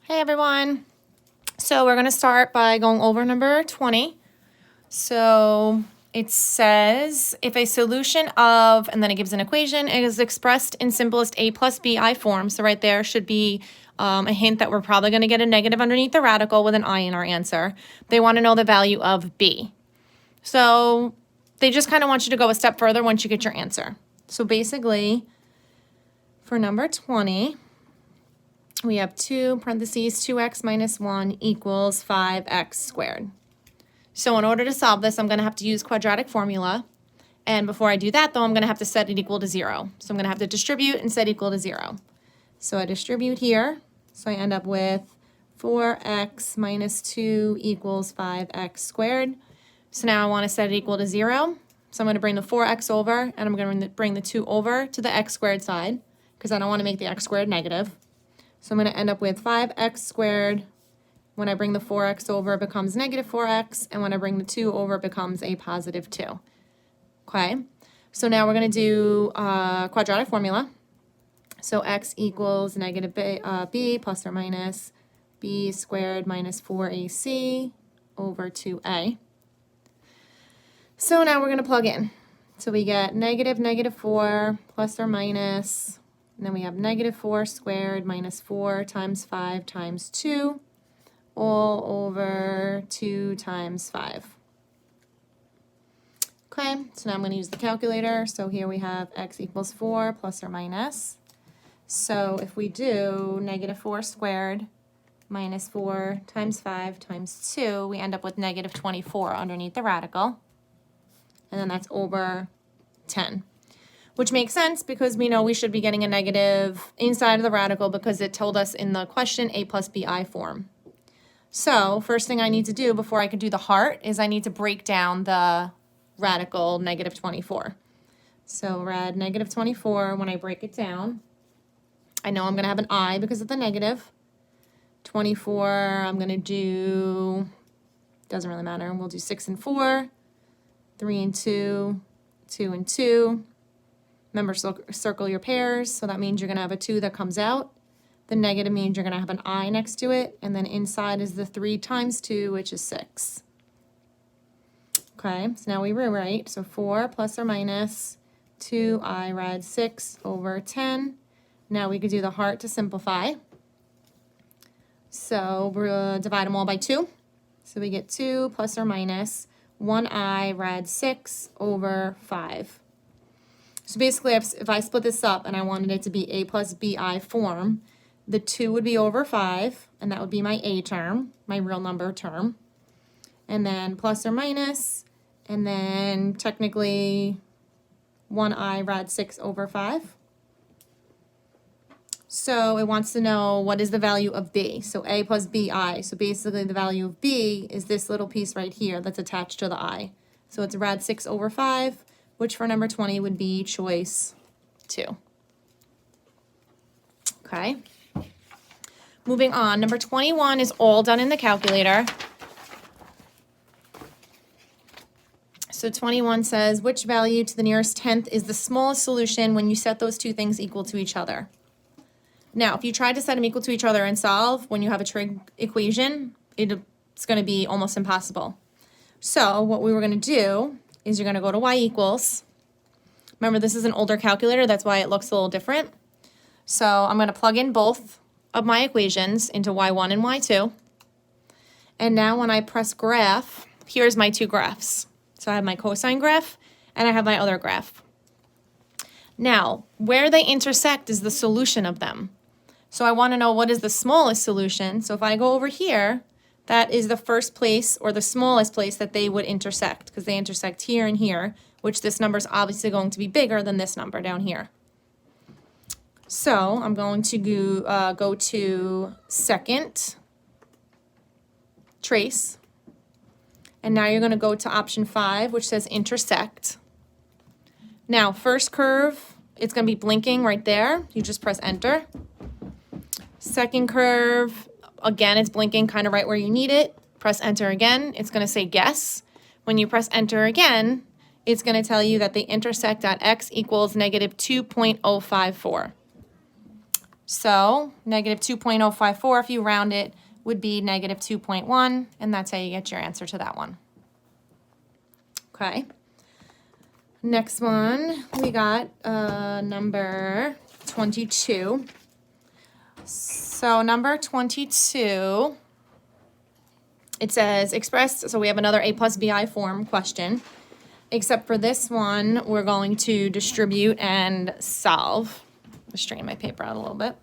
Hey everyone. So we're going to start by going over number 20. So it says if a solution of, and then it gives an equation, is expressed in simplest a plus bi form. So right there should be a hint that we're probably going to get a negative underneath the radical with an I in our answer. They want to know the value of b. So they just kind of want you to go a step further once you get your answer. So basically, for number 20, we have 2 parentheses 2x minus 1 equals 5x squared. So in order to solve this, I'm going to have to use quadratic formula. And before I do that, though, I'm going to have to set it equal to 0. So I'm going to have to distribute and set equal to 0. So I distribute here. So I end up with 4x minus 2 equals 5x squared. So now I want to set it equal to 0. So I'm going to bring the 4x over, and I'm going to bring the 2 over to the x squared side, because I don't want to make the x squared negative. So I'm going to end up with 5x squared. When I bring the 4x over, it becomes negative 4x. And when I bring the 2 over, it becomes a positive 2. Okay? So now we're going to do quadratic formula. So x equals negative b plus or minus b squared minus 4ac over 2a. So now we're going to plug in. So we get negative 4 plus or minus, and then we have negative 4 squared minus 4 times 5 times 2, all over 2 times 5. Okay, so now I'm going to use the calculator. So here we have x equals 4 plus or minus. So if we do negative 4 squared minus 4 times 5 times 2, we end up with negative 24 underneath the radical. And then that's over 10. Which makes sense because we know we should be getting a negative inside of the radical because it told us in the question a plus bi form. So first thing I need to do before I can do the heart is I need to break down the radical negative 24. So rad negative 24, when I break it down, I know I'm going to have an I because of the negative. 24, I'm going to do, doesn't really matter, we'll do 6 and 4, 3 and 2, 2 and 2. Remember, circle your pairs, so that means you're going to have a 2 that comes out. The negative means you're going to have an I next to it, and then inside is the 3 times 2, which is 6. Okay, so now we rewrite. So 4 plus or minus 2i rad 6 over 10. Now we could do the heart to simplify. So we'll divide them all by 2. So we get 2 plus or minus 1i rad 6 over 5. So basically, if I split this up and I wanted it to be a plus bi form, the 2 would be over 5, and that would be my a term, my real number term. And then plus or minus, and then technically 1i rad 6 over 5. So it wants to know what is the value of b. So a plus bi. So basically the value of b is this little piece right here that's attached to the I. So it's rad 6 over 5, which for number 20 would be choice 2. Okay. Moving on, number 21 is all done in the calculator. So 21 says, which value to the nearest tenth is the smallest solution when you set those two things equal to each other? Now, if you try to set them equal to each other and solve when you have a trig equation, it's going to be almost impossible. So what we were going to do is you're going to go to y equals. Remember, this is an older calculator. That's why it looks a little different. So I'm going to plug in both of my equations into y1 and y2. And now when I press graph, here's my two graphs. So I have my cosine graph and I have my other graph. Now, where they intersect is the solution of them. So I want to know what is the smallest solution. So if I go over here, that is the first place or the smallest place that they would intersect because they intersect here and here, which this number is obviously going to be bigger than this number down here. So I'm going to go to second, trace, and now you're going to go to option 5, which says intersect. Now, first curve, it's going to be blinking right there. You just press enter. Second curve, again, it's blinking kind of right where you need it. Press enter again. It's going to say guess. When you press enter again, it's going to tell you that they intersect at x equals negative 2.054. So negative 2.054, if you round it, would be negative 2.1, and that's how you get your answer to that one. Okay. Next one, we got number 22. So number 22, it says express, so we have another A plus BI form question. Except for this one, we're going to distribute and solve. I'll straighten my paper out a little bit.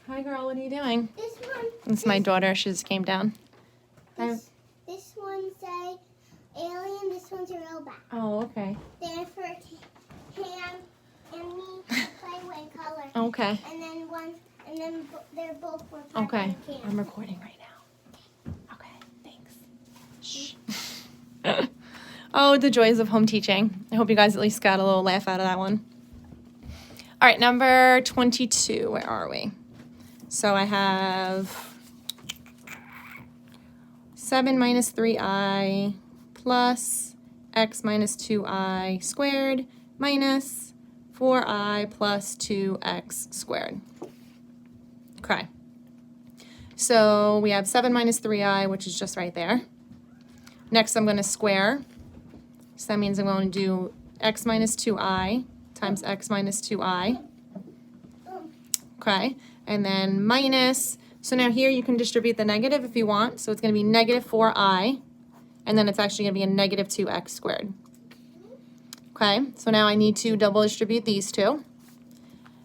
Hi, girl. What are you doing? This one. It's my daughter. She just came down. This one say alien. This one's a robot. Oh, okay. They're for Cam and me play with color. Okay. And then they're both for Papa Okay. and Cam. I'm recording right now. Okay. Thanks. Shh. Oh, the joys of home teaching. I hope you guys at least got a little laugh out of that one. All right, number 22. Where are we? So I have 7 minus 3i plus x minus 2i squared minus 4i plus 2x squared. Okay. So we have 7 minus 3i, which is just right there. Next, I'm going to square. So that means I'm going to do x minus 2i times x minus 2i. Okay. And then minus. So now here you can distribute the negative if you want. So it's going to be negative 4i. And then it's actually going to be a negative 2x squared. Okay. So now I need to double distribute these two.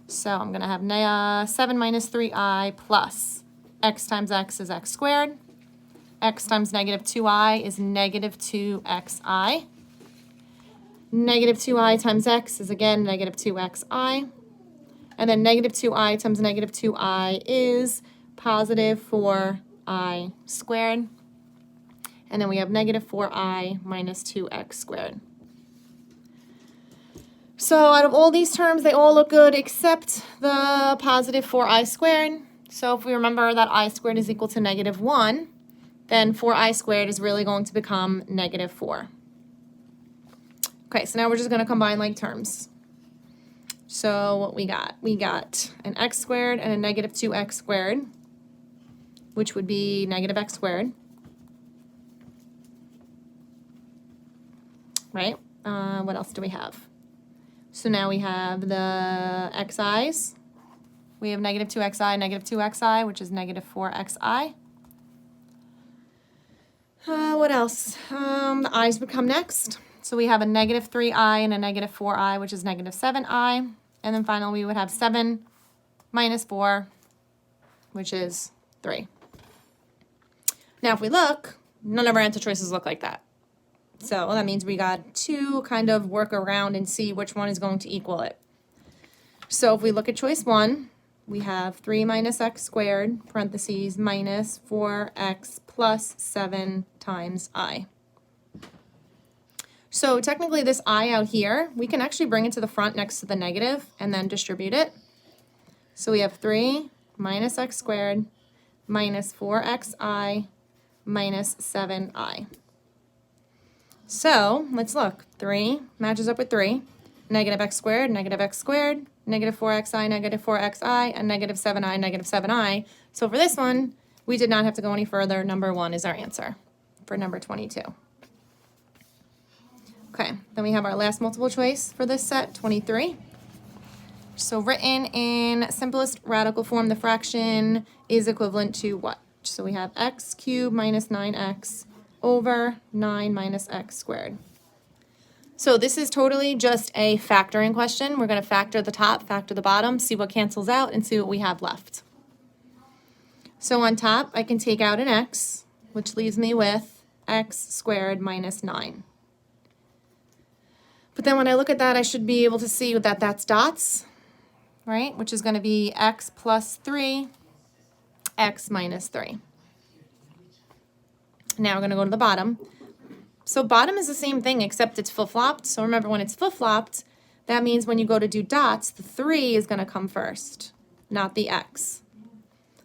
So I'm going to have 7 minus 3i plus x times x is x squared. X times negative 2i is negative 2xi. Negative 2i times x is again negative 2xi. And then negative 2i times negative 2i is positive 4i squared. And then we have negative 4i minus 2x squared. So out of all these terms, they all look good except the positive 4i squared. So if we remember that I squared is equal to negative 1, then 4i squared is really going to become negative 4. Okay, so now we're just going to combine like terms. So what we got? We got an x squared and a negative 2x squared, which would be negative x squared. Right? What else do we have? So now we have the xi's. We have negative 2xi, negative 2xi, which is negative 4xi. What else? The i's would come next. So we have a negative 3i and a negative 4i, which is negative 7i. And then finally, we would have 7 minus 4, which is 3. Now, if we look, none of our answer choices look like that. So that means we got to kind of work around and see which one is going to equal it. So if we look at choice 1, we have 3 minus x squared, parentheses, minus 4x plus 7 times I. So technically this I out here, we can actually bring it to the front next to the negative and then distribute it. So we have 3 minus x squared minus 4xi minus 7i. So let's look. 3 matches up with 3. Negative x squared, negative 4xi, negative 4xi, and negative 7i, negative 7i. So for this one, we did not have to go any further. Number 1 is our answer for number 22. Okay, then we have our last multiple choice for this set, 23. So written in simplest radical form, the fraction is equivalent to what? So we have x cubed minus 9x over 9 minus x squared. So this is totally just a factoring question. We're going to factor the top, factor the bottom, see what cancels out, and see what we have left. So on top, I can take out an x, which leaves me with x squared minus 9. But then when I look at that, I should be able to see that that's dots, right? Which is going to be x plus 3, x minus 3. Now we're going to go to the bottom. So bottom is the same thing except it's flip-flopped. So remember, when it's flip-flopped, that means when you go to do dots, the 3 is going to come first, not the x.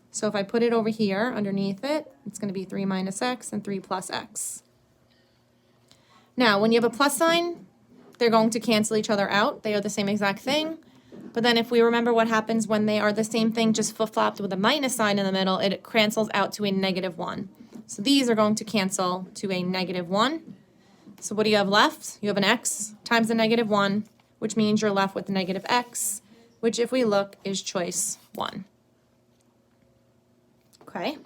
So if I put it over here underneath it, it's going to be 3 minus x and 3 plus x. Now, when you have a plus sign, they're going to cancel each other out. They are the same exact thing. But then if we remember what happens when they are the same thing, just flip-flopped with a minus sign in the middle, it cancels out to a -1. So these are going to cancel to a -1. So what do you have left? You have an x times a -1, which means you're left with negative x, which if we look is choice 1. Okay.